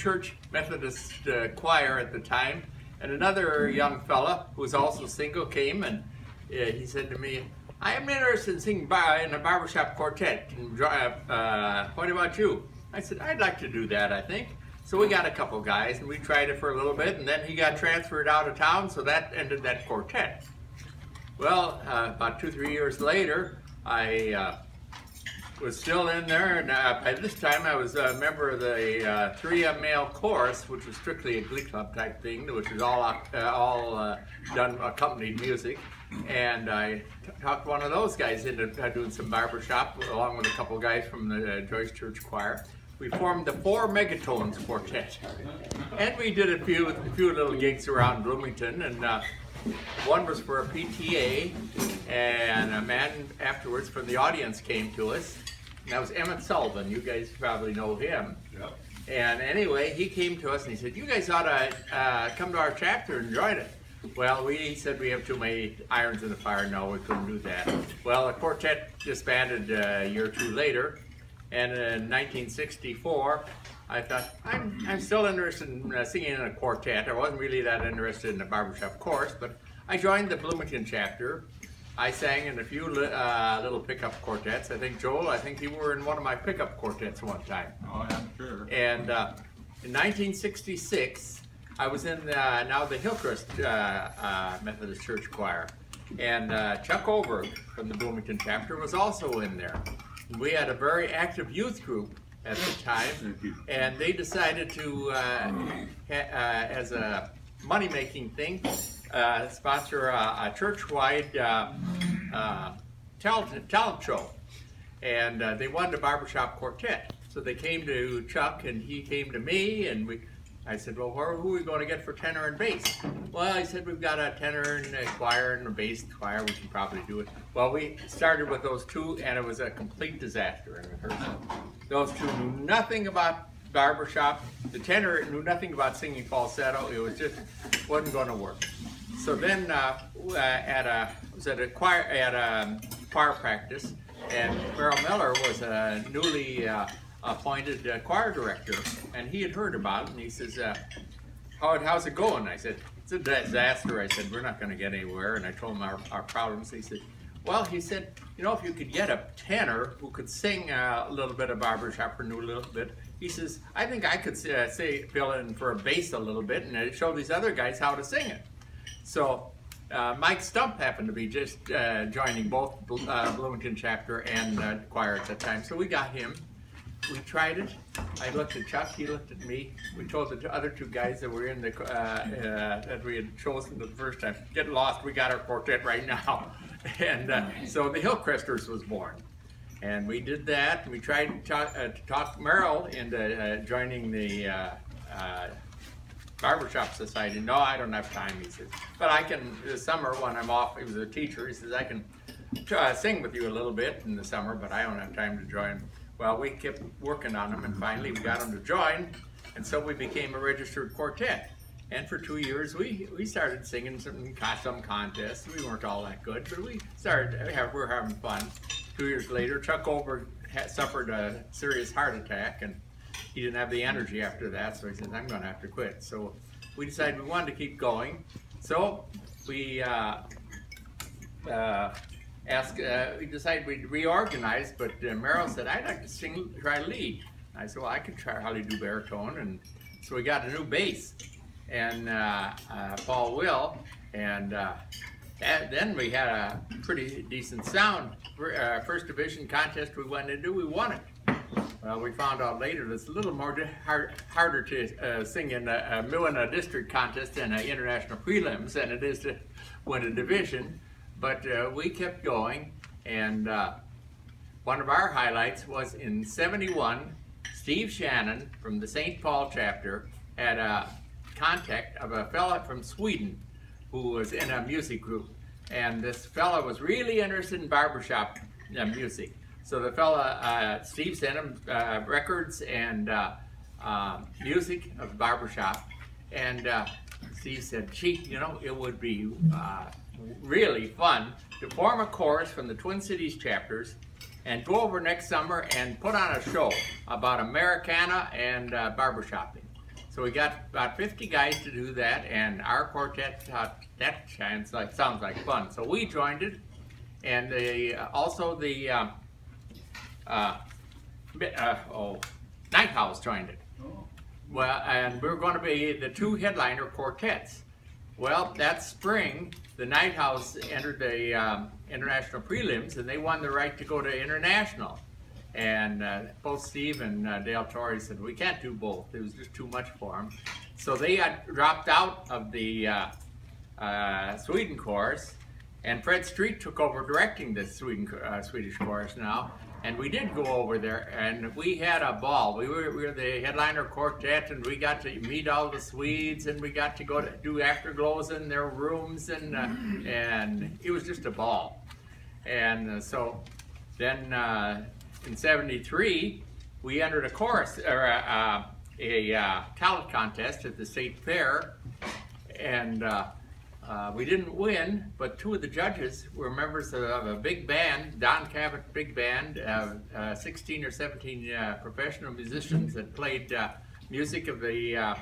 church Methodist choir at the time, and another young fella who was also single came, and he said to me, I am interested in singing in a barbershop quartet. What about you? I said, I'd like to do that, I think. So we got a couple guys, and we tried it for a little bit, and then he got transferred out of town, so that ended that quartet. Well, about 2-3 years later, I was still in there, and by this time I was a member of the three-male chorus, which was strictly a glee club type thing, which was all done accompanied music. And I talked one of those guys into doing some barbershop, along with a couple guys from the Joyce Church Choir. We formed the Four Megatones Quartet, and we did a few little gigs around Bloomington, and one was for a PTA, and a man afterwards from the audience came to us, and that was Emmett Sullivan. You guys probably know him. Yep. And anyway, he came to us and he said, you guys ought to come to our chapter and join it. Well, we said we have too many irons in the fire. No, we couldn't do that. Well, the quartet disbanded a year or two later, and in 1964, I thought, I'm still interested in singing in a quartet. I wasn't really that interested in the barbershop course, but I joined the Bloomington chapter. I sang in a few little pickup quartets. I think, Joel, you were in one of my pickup quartets one time. Oh, yeah, sure. And in 1966, I was in now the Hillcrest Methodist Church Choir. And Chuck Oberg from the Bloomington chapter was also in there. We had a very active youth group at the time, and they decided to, as a money-making thing, sponsor a church-wide talent show. And they wanted a barbershop quartet. So they came to Chuck, and he came to me, and I said, well, who are we going to get for tenor and bass? Well, he said, we've got a tenor and a choir and a bass choir. We can probably do it. Well, we started with those two, and it was a complete disaster in rehearsal. Those two knew nothing about barbershop. The tenor knew nothing about singing falsetto. It was just wasn't going to work. So then at a choir practice, and Merrill Miller was a newly appointed choir director, and he had heard about it, and he says, how's it going? I said, it's a disaster. I said, we're not going to get anywhere, and I told him our problems. He said, well, he said, you know, if you could get a tenor who could sing a little bit of barbershop or knew a little bit, he says, I think I could fill in for a bass a little bit and show these other guys how to sing it. So Mike Stump happened to be just joining both Bloomington chapter and choir at that time, so we got him. We tried it. I looked at Chuck, he looked at me. We told the other two guys that were in the that we had chosen the first time, get lost, we got our quartet right now. And so the Hillcresters was born. And we did that, and we tried to talk Merrill into joining the Barbershop Society. No, I don't have time, he says. But I can, this summer when I'm off, he was a teacher, he says, I can sing with you a little bit in the summer, but I don't have time to join. Well, we kept working on them, and finally we got them to join, and so we became a registered quartet. And for 2 years, we started singing some contests. We weren't all that good, but we were having fun. 2 years later, Chuck Oberg suffered a serious heart attack, and he didn't have the energy after that, so he said, I'm going to have to quit. So we decided we wanted to keep going. So we we decided we'd reorganize, but Merrill said, I'd like to try lead. I said, well, I could hardly do baritone, and so we got a new bass, and Paul Will, and then we had a pretty decent sound. First division contest we went into, we won it. Well, we found out later that it's a little more harder to sing in a district contest and international prelims than it is to win a division. But we kept going, and one of our highlights was in '71, Steve Shannon from the St. Paul chapter had a contact of a fella from Sweden who was in a music group. And this fella was really interested in barbershop music. So the fella, Steve sent him records and music of barbershop. And Steve said, gee, you know, it would be really fun to form a chorus from the Twin Cities chapters and go over next summer and put on a show about Americana and barbershopping. So we got about 50 guys to do that, and our quartet thought that sounds like fun. So we joined it, and also the Night House joined it. Well, and we were going to be the two headliner quartets. Well, that spring, the Night House entered the international prelims, and they won the right to go to international. And both Steve and Dale Torrey said, we can't do both. It was just too much for them. So they got dropped out of the Sweden chorus, and Fred Street took over directing the Swedish chorus now. And we did go over there, and we had a ball. We were the headliner quartet, and we got to meet all the Swedes, and we got to go to do afterglows in their rooms, and it was just a ball. And so then in '73, we entered a chorus or a talent contest at the state fair, and we didn't win, but two of the judges were members of a big band, Don Cabot Big Band, 16 or 17 professional musicians that played music of the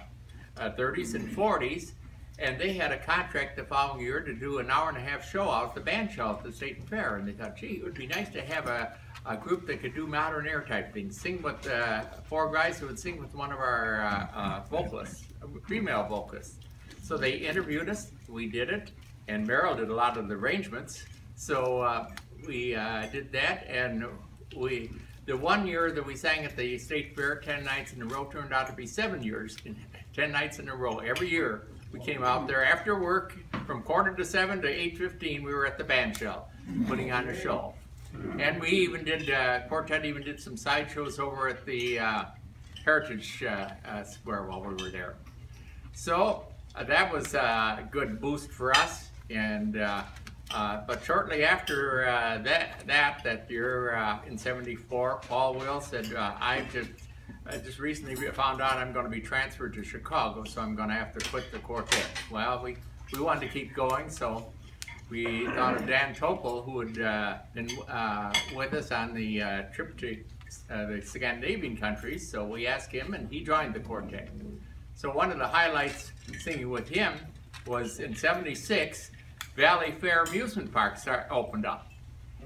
30s and 40s, and they had a contract the following year to do an hour-and-a-half show out at the band shell at the state fair, and they thought, gee, it would be nice to have a group that could do modern air type things, sing with four guys who would sing with one of our vocalists, female vocalists. So they interviewed us, we did it, and Merrill did a lot of the arrangements. So we did that, and the 1 year that we sang at the state fair 10 nights in a row turned out to be 7 years, 10 nights in a row. Every year we came out there after work from 6:45 to 8:15. We were at the band shell putting on a show. And we even did, quartet even did some sideshows over at the Heritage Square while we were there. So that was a good boost for us, and but shortly after that year in '74, Paul Will said, I just recently found out I'm going to be transferred to Chicago, so I'm going to have to quit the quartet. Well, we wanted to keep going, so we thought of Dan Topol, who had been with us on the trip to the Scandinavian countries, so we asked him, and he joined the quartet. So one of the highlights singing with him was in '76, Valley Fair Amusement Park opened up,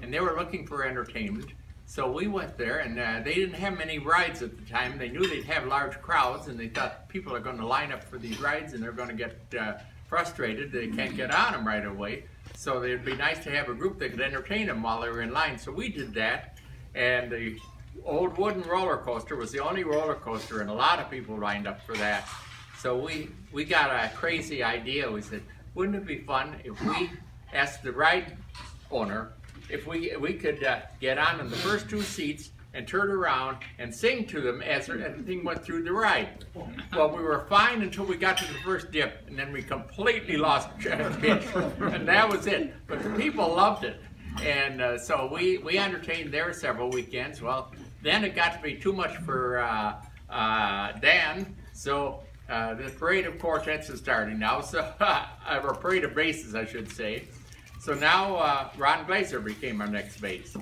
and they were looking for entertainment. So we went there, and they didn't have many rides at the time. They knew they'd have large crowds, and they thought people are going to line up for these rides, and they're going to get frustrated. They can't get on them right away. So it'd be nice to have a group that could entertain them while they were in line. So we did that, and the old wooden roller coaster was the only roller coaster, and a lot of people lined up for that. So we got a crazy idea. We said, wouldn't it be fun if we asked the ride owner if we could get on in the first two seats and turn around and sing to them as everything went through the ride. Well, we were fine until we got to the first dip, and then we completely lost pitch, and that was it. But the people loved it, and so we entertained there several weekends. Well, then it got to be too much for Dan, so the parade of quartets is starting now, so or parade of basses, I should say. So now Ron Glazer became our next bass.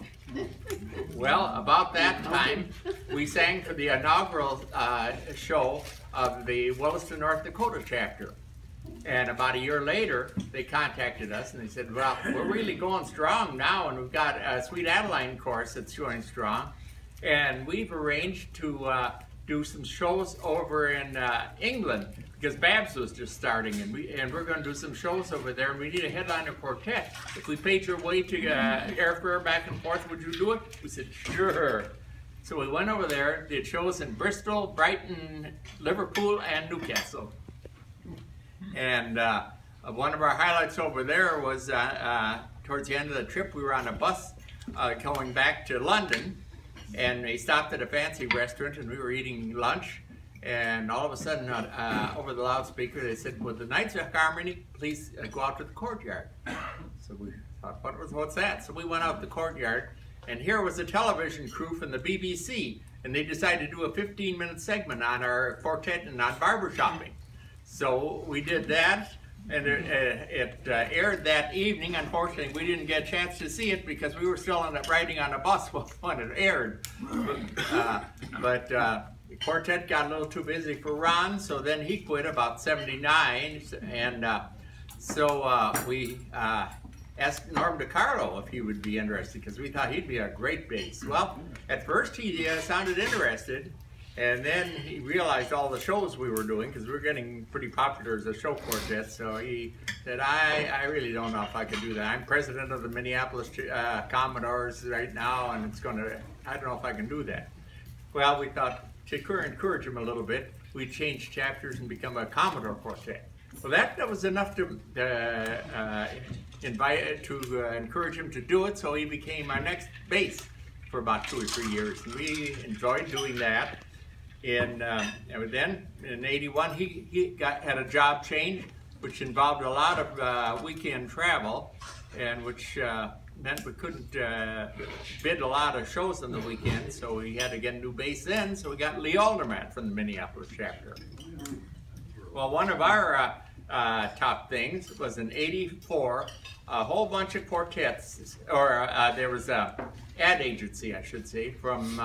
Well, about that time, we sang for the inaugural show of the Williston, North Dakota chapter. And about a year later, they contacted us and they said, well, we're really going strong now, and we've got a Sweet Adeline chorus that's going strong. And we've arranged to do some shows over in England, because Babs was just starting, and we're going to do some shows over there, and we need a headliner quartet. If we paid your way to airfare back and forth, would you do it? We said, sure. So we went over there, did shows in Bristol, Brighton, Liverpool, and Newcastle. And one of our highlights over there was towards the end of the trip, we were on a bus going back to London, and they stopped at a fancy restaurant, and we were eating lunch. And all of a sudden, over the loudspeaker, they said, "Would the Knights of Harmony please go out to the courtyard?" So we thought, what's that? So we went out the courtyard, and here was a television crew from the BBC, and they decided to do a 15-minute segment on our quartet and on barbershopping. So we did that, and it aired that evening. Unfortunately, we didn't get a chance to see it because we were still riding on a bus when it aired. But the quartet got a little too busy for Ron, so then he quit about 79, and so we asked Norm DiCarlo if he would be interested, because we thought he'd be a great bass. Well, at first he sounded interested, and then he realized all the shows we were doing, because we were getting pretty popular as a show quartet, so he said, I really don't know if I could do that. I'm president of the Minneapolis Commodores right now, and I don't know if I can do that. Well, we thought to encourage him a little bit, we'd change chapters and become a Commodore quartet. Well, that was enough to encourage him to do it, so he became our next bass for about 2 or 3 years. And we enjoyed doing that. And then in '81, he had a job change, which involved a lot of weekend travel, and which meant we couldn't bid a lot of shows on the weekend, so we had to get a new bass then, so we got Lee Alderman from the Minneapolis chapter. Well, one of our top things was in '84, a whole bunch of quartets, or there was a ad agency, I should say, from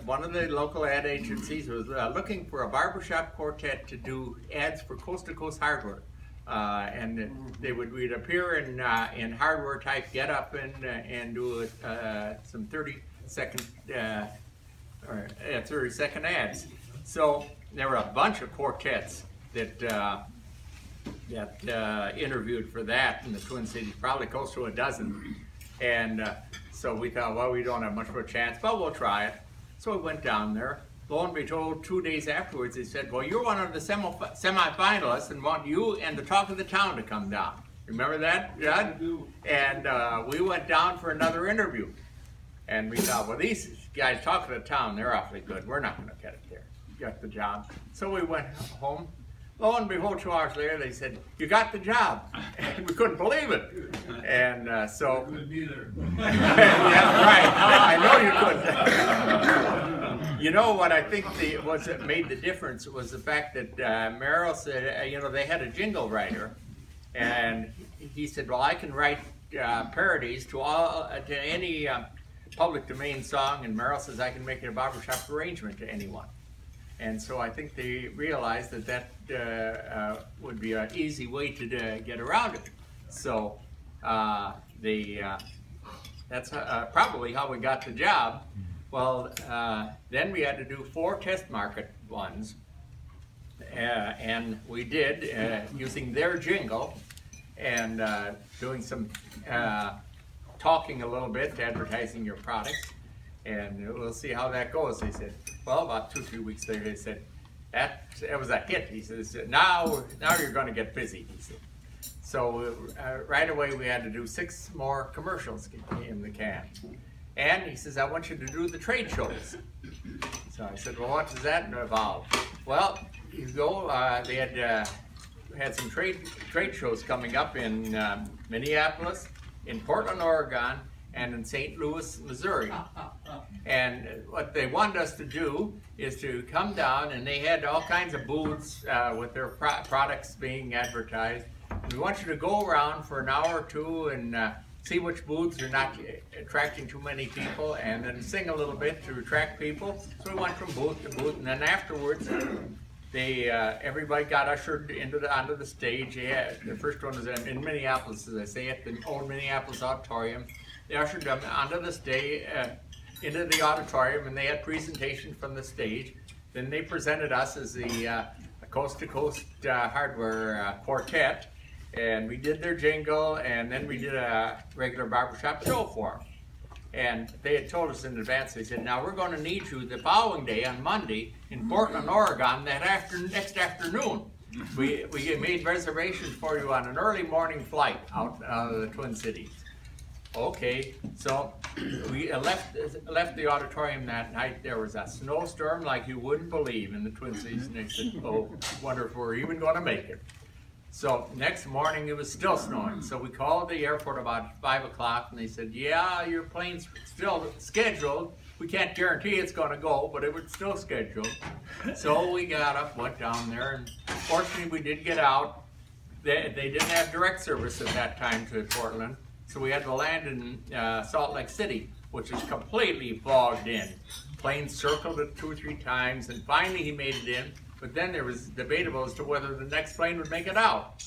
one of the local ad agencies was looking for a barbershop quartet to do ads for Coast to Coast Hardware. And we'd appear in hardware type getup and do some 30-second 30-second ads. So there were a bunch of quartets that interviewed for that in the Twin Cities, probably close to a dozen. And so we thought, well, we don't have much of a chance, but we'll try it. So we went down there. Lo and behold, 2 days afterwards, they said, well, you're one of the semifinalists and want you and the talk of the town to come down. Remember that, Judd? And we went down for another interview. And we thought, well, these guys talk of the town, they're awfully good. We're not going to get it there. Got the job. So we went home. Lo and behold, 2 hours later, they said, you got the job. And we couldn't believe it. And so... Yeah, right. I know you couldn't. You know what I think that made the difference was the fact that Merrill said, they had a jingle writer. And he said, well, I can write parodies to any public domain song. And Merrill says, I can make it a barbershop arrangement to anyone. And so I think they realized that would be an easy way to get around it. So that's probably how we got the job. Well, then we had to do 4 test market ones. And we did, using their jingle and doing some talking a little bit, advertising your products. And we'll see how that goes, they said. Well, about 2 or 3 weeks later, they said, that was a hit. He says, now you're going to get busy, he said. So right away, we had to do 6 more commercials in the can. And he says, I want you to do the trade shows. So I said, well, what does that involve? Well, you go, they had some trade shows coming up in Minneapolis, in Portland, Oregon, and in St. Louis, Missouri. And what they wanted us to do is to come down, and they had all kinds of booths with their products being advertised. And we want you to go around for an hour or 2 and see which booths are not attracting too many people, and then sing a little bit to attract people. So we went from booth to booth, and then afterwards, everybody got ushered onto the stage. The first one was in Minneapolis, as I say, at the old Minneapolis Auditorium. They ushered them onto the stage, into the auditorium, and they had presentations from the stage. Then they presented us as the Coast to Coast Hardware Quartet, and we did their jingle, and then we did a regular barbershop show for them. And they had told us in advance, they said, now we're going to need you the following day on Monday in Portland, Oregon, next afternoon. We made reservations for you on an early morning flight out of the Twin Cities. Okay, so we left the auditorium that night. There was a snowstorm like you wouldn't believe in the Twin Cities, and they said, oh, wonder if we're even going to make it. So next morning it was still snowing, so we called the airport about 5 o'clock, and they said, yeah, your plane's still scheduled. We can't guarantee it's going to go, but it was still scheduled. So we got up, went down there, and fortunately we did get out. They didn't have direct service at that time to Portland, so we had to land in Salt Lake City, which is completely fogged in. plane circled it 2 or 3 times, and finally he made it in. But then there was debatable as to whether the next plane would make it out.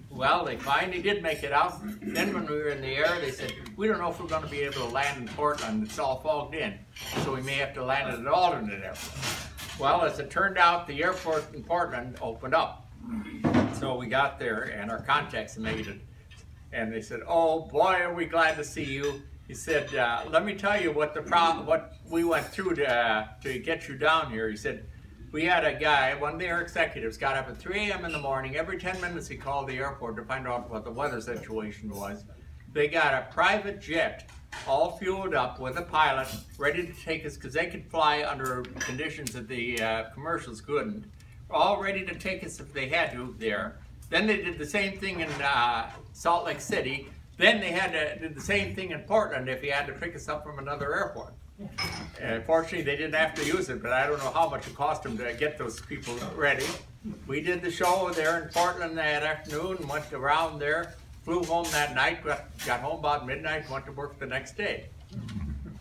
Well, they finally did make it out. Then when we were in the air, they said, we don't know if we're going to be able to land in Portland. It's all fogged in. So we may have to land at an alternate airport. Well, as it turned out, the airport in Portland opened up. So we got there, and our contacts made it. And they said, oh, boy, are we glad to see you. He said, let me tell you what we went through to get you down here. He said, we had a guy, one of their executives, got up at 3 a.m. in the morning. Every 10 minutes he called the airport to find out what the weather situation was. They got a private jet all fueled up with a pilot ready to take us, because they could fly under conditions that the commercials couldn't, all ready to take us if they had to there. Then they did the same thing in Salt Lake City. Then they had to do the same thing in Portland if he had to pick us up from another airport. Fortunately, they didn't have to use it, but I don't know how much it cost them to get those people ready. We did the show there in Portland that afternoon, went around there, flew home that night, got home about midnight, went to work the next day.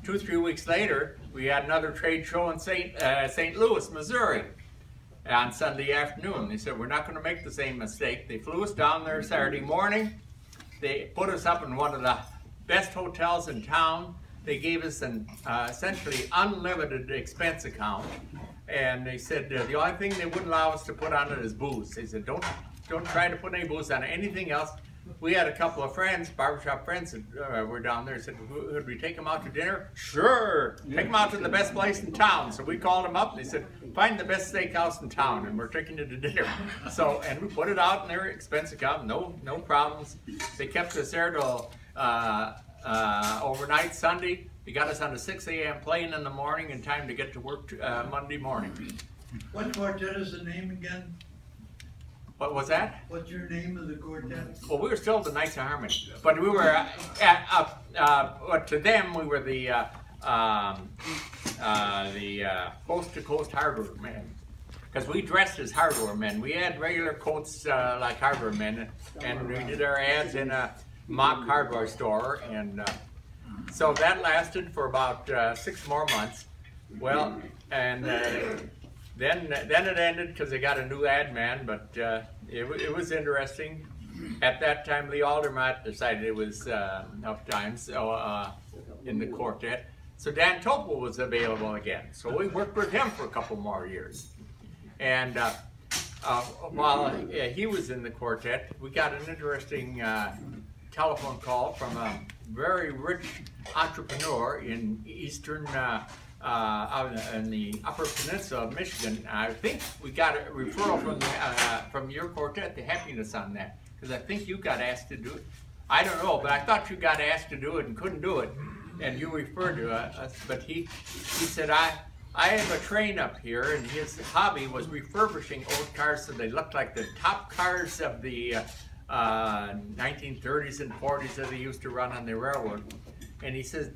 2 or 3 weeks later, we had another trade show in St. Louis, Missouri, on Sunday afternoon. They said, we're not going to make the same mistake. They flew us down there Saturday morning. They put us up in one of the best hotels in town. They gave us an essentially unlimited expense account, and they said the only thing they wouldn't allow us to put on it is booze. They said don't try to put any booze on anything else. We had a couple of friends, barbershop friends, that were down there. Said, would we take them out to dinner? Sure, take them out to the best place in town. So we called them up, and they said, find the best steakhouse in town, and we're taking you to dinner. So, and we put it out in their expense account, no problems. They kept us there till overnight Sunday. They got us on a 6 a.m. plane in the morning in time to get to work Monday morning. What quartet is the name again? What was that? What's your name of the quartet? Well, we were still the Knights of Harmony, but we were but to them we were the coast-to-coast hardware men, because we dressed as hardware men. We had regular coats like hardware men, and we did our ads in a mock hardware store, and so that lasted for about 6 more months. Well, and then it ended because they got a new ad man, but it was interesting. At that time, Lee Aldermott decided it was enough time in the quartet. So Dan Topol was available again. So we worked with him for a couple more years. And while he was in the quartet, we got an interesting telephone call from a very rich entrepreneur in eastern in the Upper Peninsula of Michigan. I think we got a referral from your quartet, the happiness on that, because I think you got asked to do it. I don't know, but I thought you got asked to do it and couldn't do it, and you referred to us. But he said, I have a train up here, and his hobby was refurbishing old cars so they looked like the top cars of the 1930s and 40s that they used to run on the railroad. And he says,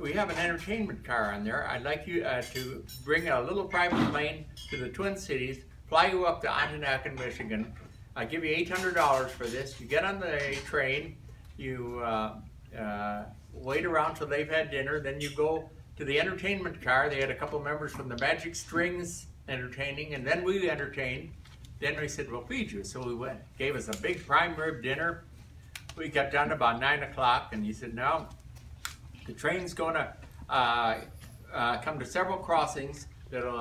we have an entertainment car on there. I'd like you to bring a little private plane to the Twin Cities, fly you up to Ontonagon, Michigan. I'll give you $800 for this. You get on the train, you wait around till they've had dinner, then you go to the entertainment car. They had a couple members from the Magic Strings entertaining, and then we entertained. Then we said, we'll feed you. So we went, gave us a big prime rib dinner. We got done about 9 o'clock, and he said, now, the train's going to come to several crossings that'll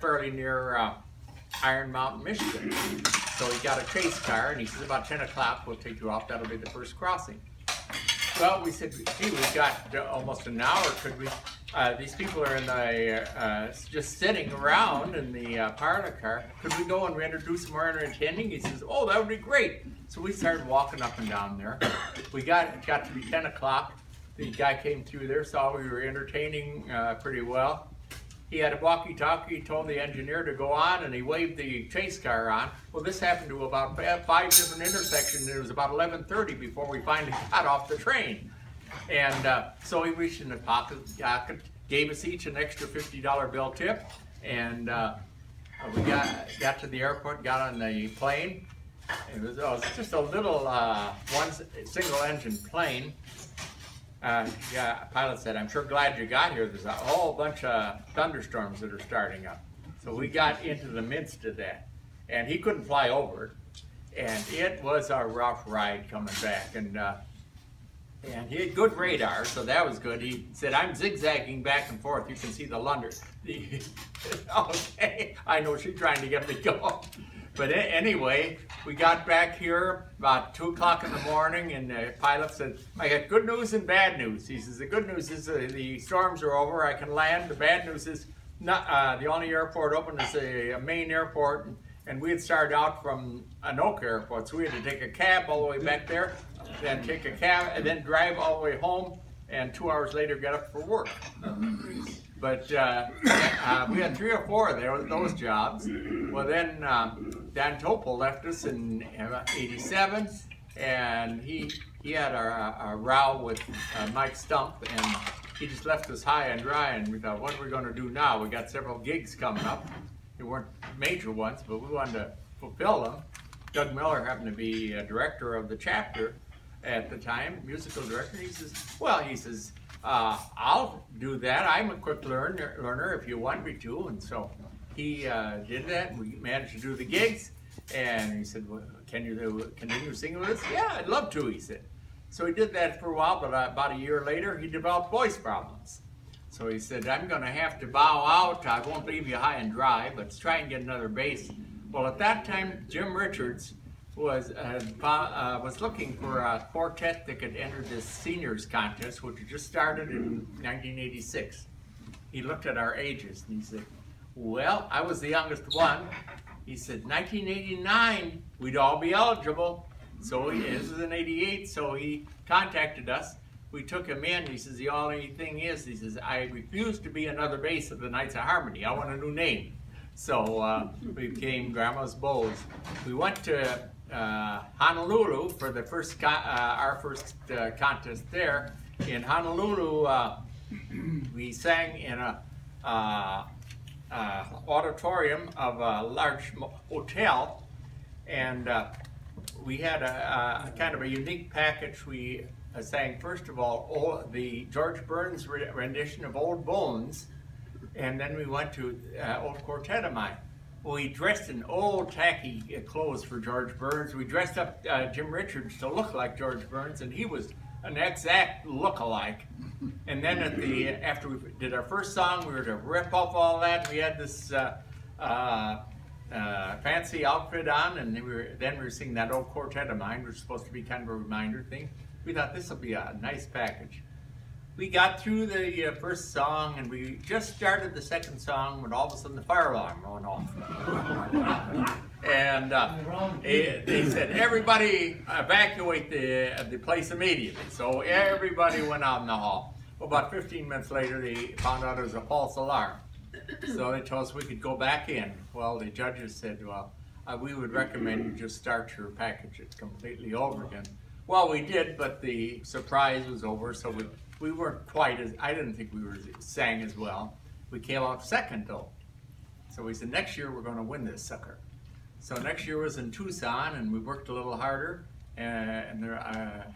fairly near Iron Mountain, Michigan. So he got a chase car, and he says, about 10 o'clock, we'll take you off. That'll be the first crossing. Well, we said, gee, we've got almost an hour. Could we? These people are in the just sitting around in the parlor car. Could we go and introduce them or attending? He says, oh, that would be great. So we started walking up and down there. We got to be 10 o'clock. The guy came through there, saw we were entertaining pretty well. He had a walkie-talkie, told the engineer to go on, and he waved the chase car on. Well, this happened to about 5 different intersections, and it was about 11:30 before we finally got off the train. And so he reached in the pocket, gave us each an extra $50 bill tip, and we got to the airport, got on the plane. It was just a little one single engine plane. Yeah, pilot said, I'm sure glad you got here. There's a whole bunch of thunderstorms that are starting up. So we got into the midst of that. And he couldn't fly over it. And it was a rough ride coming back. And he had good radar, so that was good. He said, I'm zigzagging back and forth. You can see the lunder. Okay, I know she's trying to get me going. But anyway, we got back here about 2 o'clock in the morning, and the pilot said, I got good news and bad news. He says, the good news is the storms are over, I can land. The bad news is not, the only airport open is a main airport, and we had started out from Anoka Airport, so we had to take a cab all the way back there, then take a cab, and then drive all the way home, and 2 hours later get up for work. But we had 3 or 4 of those jobs. Well, then Dan Topol left us in '87, and he had a row with Mike Stump, and he just left us high and dry, and we thought, what are we going to do now? We got several gigs coming up. They weren't major ones, but we wanted to fulfill them. Doug Miller happened to be a director of the chapter at the time, musical director. He says, I'll do that. I'm a quick learner if you want me to. And so he did that, and we managed to do the gigs. And he said, well, can you continue singing with us? Yeah, I'd love to, he said. So he did that for a while, but about a year later, he developed voice problems. So he said, I'm going to have to bow out. I won't leave you high and dry, but let's try and get another bass. Well, at that time, Jim Richards was looking for a quartet that could enter this seniors contest, which had just started in 1986. He looked at our ages and he said, well, I was the youngest one. He said, 1989, we'd all be eligible. So this was in '88, so he contacted us. We took him in. He says, the only thing is, he says, I refuse to be another bass of the Knights of Harmony. I want a new name. So we became Grandma's Bows. We went to Honolulu for the first our first contest there. In Honolulu, we sang in a auditorium of a large hotel, and we had a kind of a unique package. We sang, first of all, the George Burns rendition of Old Bones, and then we went to Old Quartet of Mine. Well, we dressed in old tacky clothes for George Burns. We dressed up Jim Richards to look like George Burns, and he was an exact look-alike. And then after we did our first song, we were to rip off all that. We had this fancy outfit on, and then we were singing that Old Quartet of Mine, which was supposed to be kind of a reminder thing. We thought this will be a nice package. We got through the first song, and we just started the second song when all of a sudden the fire alarm went off. And they said, everybody evacuate the place immediately. So everybody went out in the hall. Well, about 15 minutes later, they found out it was a false alarm. So they told us we could go back in. Well, the judges said, well, we would recommend you just start your package completely over again. Well, we did, but the surprise was over, so we weren't quite as, I didn't think we sang as well. We came out second, though. So we said, next year we're going to win this sucker. So next year was in Tucson, and we worked a little harder, and there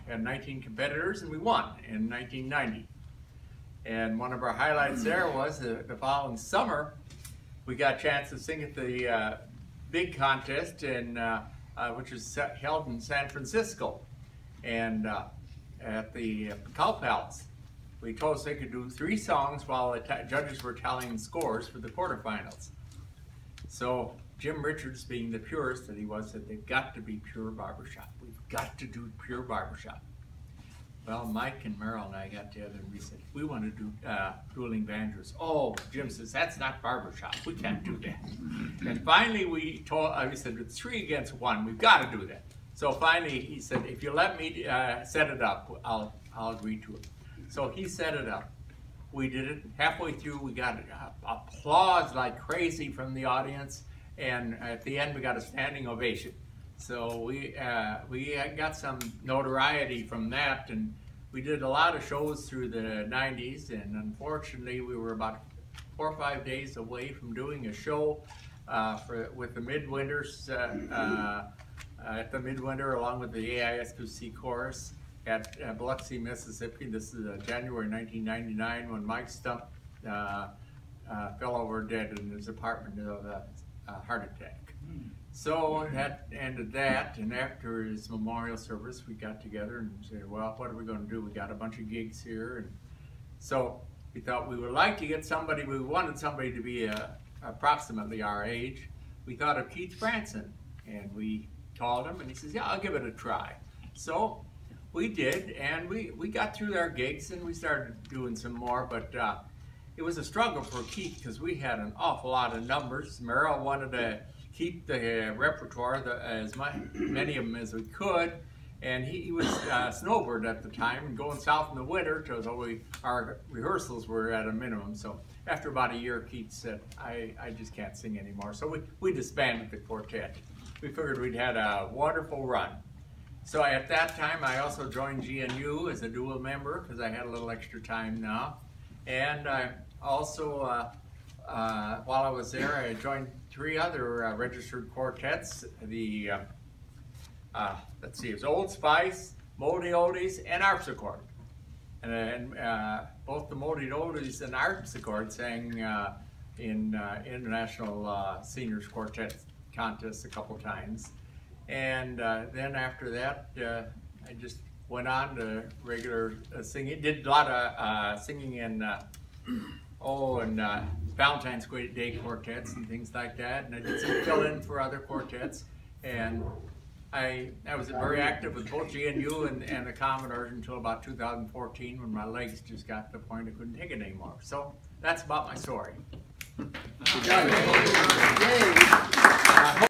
had 19 competitors, and we won in 1990. And one of our highlights there was the following summer, we got a chance to sing at the big contest, which was held in San Francisco. And at the Cow Palace, we told us they could do 3 songs while the judges were tallying scores for the quarterfinals. So Jim Richards, being the purist that he was, said they've got to be pure barbershop. We've got to do pure barbershop. Well, Mike and Merrill and I got together and we said, we want to do dueling banjos. Oh, Jim says, that's not barbershop. We can't do that. And finally we said, it's 3 against 1. We've got to do that. So finally he said, if you let me set it up, I'll agree to it. So he set it up. We did it. Halfway through, we got applause like crazy from the audience. And at the end, we got a standing ovation. So we got some notoriety from that, and we did a lot of shows through the 90s, and unfortunately we were about 4 or 5 days away from doing a show with the Midwinters at the Midwinter along with the AISQC chorus, at Biloxi, Mississippi. This is January 1999 when Mike Stump fell over dead in his apartment of a heart attack. So that ended that, and after his memorial service, we got together and said, well, what are we going to do? We got a bunch of gigs here, and so we thought we would like to get somebody. We wanted somebody to be approximately our age. We thought of Keith Branson, and we called him, and he says, yeah, I'll give it a try. So we did, and we got through our gigs, and we started doing some more, but it was a struggle for Keith because we had an awful lot of numbers. Merrill wanted to keep the repertoire, as many of them as we could, and he was snowbird at the time and going south in the winter, so our rehearsals were at a minimum. So after about a year, Keith said, I just can't sing anymore. So we disbanded the quartet. We figured we'd had a wonderful run. So at that time, I also joined GNU as a dual member because I had a little extra time now. And I also, while I was there, I joined 3 other registered quartets. Let's see, it was Old Spice, Moldy Oldies, and Harpsichord. And both the Moldy Oldies and Harpsichord sang in international seniors quartet contests a couple times. And then after that, I just went on to regular singing. Did a lot of singing in Valentine's Day quartets and things like that. And I did some fill-in for other quartets. And I was very active with both GNU and the Commodores until about 2014 when my legs just got to the point I couldn't take it anymore. So that's about my story.